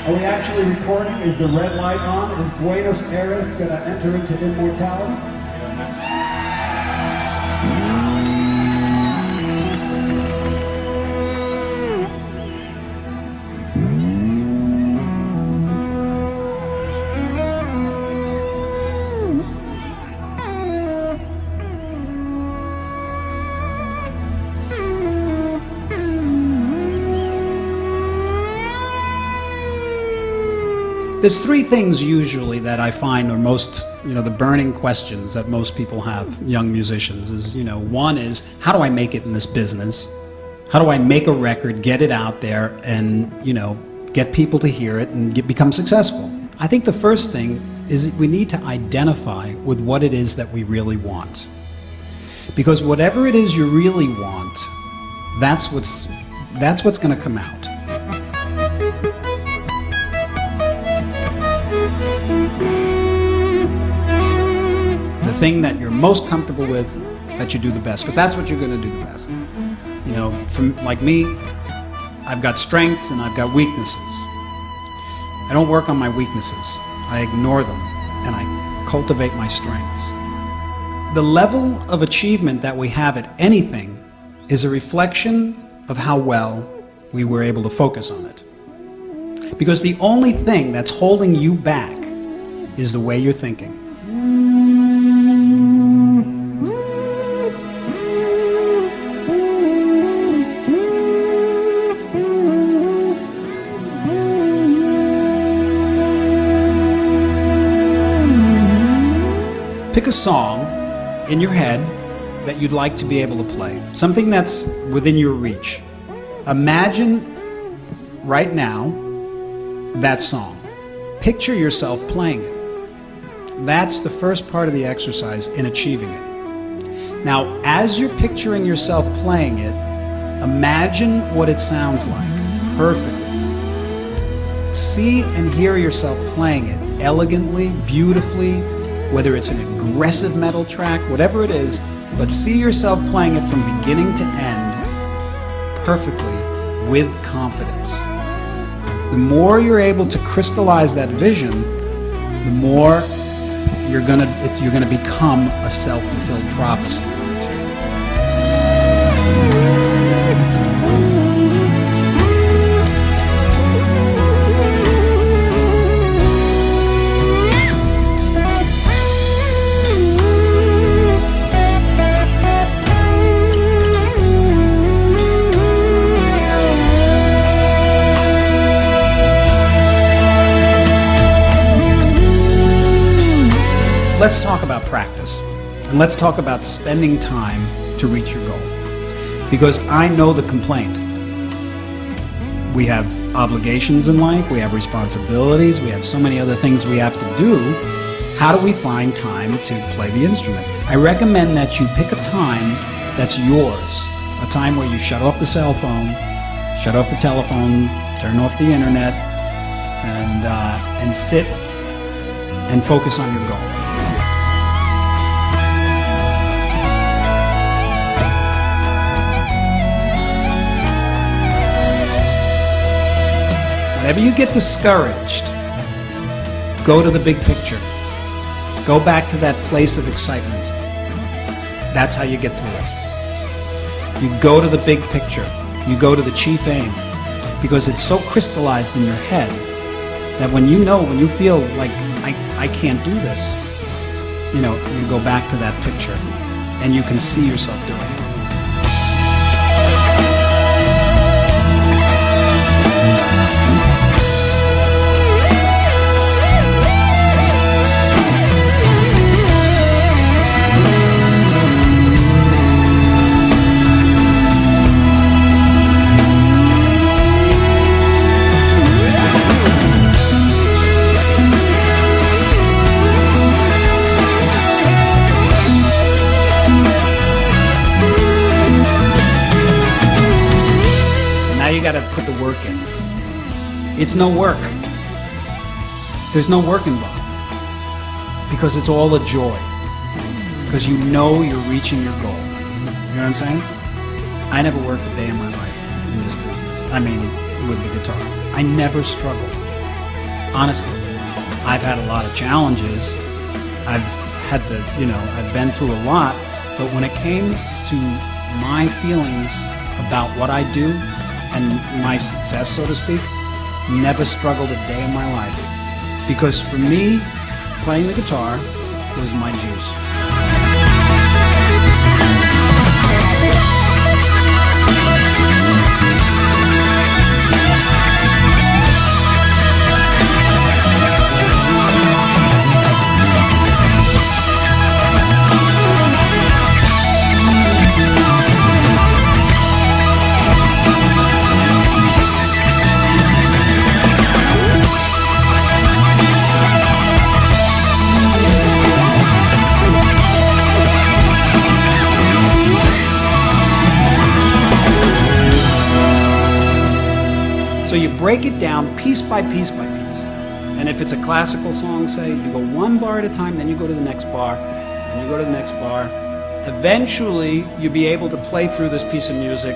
Are we actually recording? Is the red light on? Is Buenos Aires going to enter into immortality? There's three things usually that I find are most, the burning questions that most people have, young musicians, is, one is, how do I make it in this business? How do I make a record, get it out there, and, get people to hear it and become successful? I think the first thing is we need to identify with what it is that we really want. Because whatever it is you really want, that's what's going to come out. The thing that you're most comfortable with, that you do the best, because that's what you're going to do the best. From like me, I've got strengths and I've got weaknesses. I don't work on my weaknesses. I ignore them and I cultivate my strengths. The level of achievement that we have at anything is a reflection of how well we were able to focus on it. Because the only thing that's holding you back is the way you're thinking. Pick a song in your head that you'd like to be able to play. Something that's within your reach. Imagine right now that song. Picture yourself playing it. That's the first part of the exercise in achieving it. Now, as you're picturing yourself playing it, imagine what it sounds like perfectly. See and hear yourself playing it elegantly, beautifully, whether it's an aggressive metal track, whatever it is, but see yourself playing it from beginning to end perfectly with confidence. The more you're able to crystallize that vision, the more you're gonna become a self-fulfilled prophecy. Let's talk about practice, and let's talk about spending time to reach your goal. Because I know the complaint. We have obligations in life, we have responsibilities, we have so many other things we have to do. How do we find time to play the instrument? I recommend that you pick a time that's yours, a time where you shut off the cell phone, shut off the telephone, turn off the internet, and sit and focus on your goal. Whenever you get discouraged, go to the big picture. Go back to that place of excitement. That's how you get through it. You go to the big picture. You go to the chief aim. Because it's so crystallized in your head that when you feel like, I can't do this, you go back to that picture and you can see yourself doing it. Got to put the work in. It's no work. There's no work involved because it's all a joy. Because you're reaching your goal. You know what I'm saying? I never worked a day in my life in this business. I mean, with the guitar. I never struggled. honestly, I've had a lot of challenges. I've had to, I've been through a lot. But when it came to my feelings about what I do and my success, so to speak, never struggled a day in my life. Because for me, playing the guitar was my juice. So you break it down piece by piece by piece. And if it's a classical song, say, you go one bar at a time, then you go to the next bar, and you go to the next bar. Eventually, you'll be able to play through this piece of music.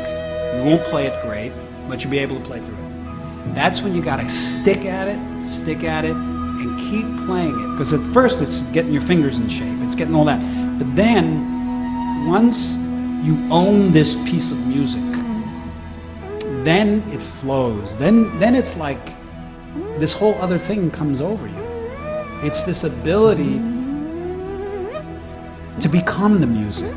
You won't play it great, but you'll be able to play through it. That's when you gotta stick at it, and keep playing it. Because at first, it's getting your fingers in shape, it's getting all that. But then, once you own this piece of music, then it flows. Then it's like this whole other thing comes over you. It's this ability to become the music.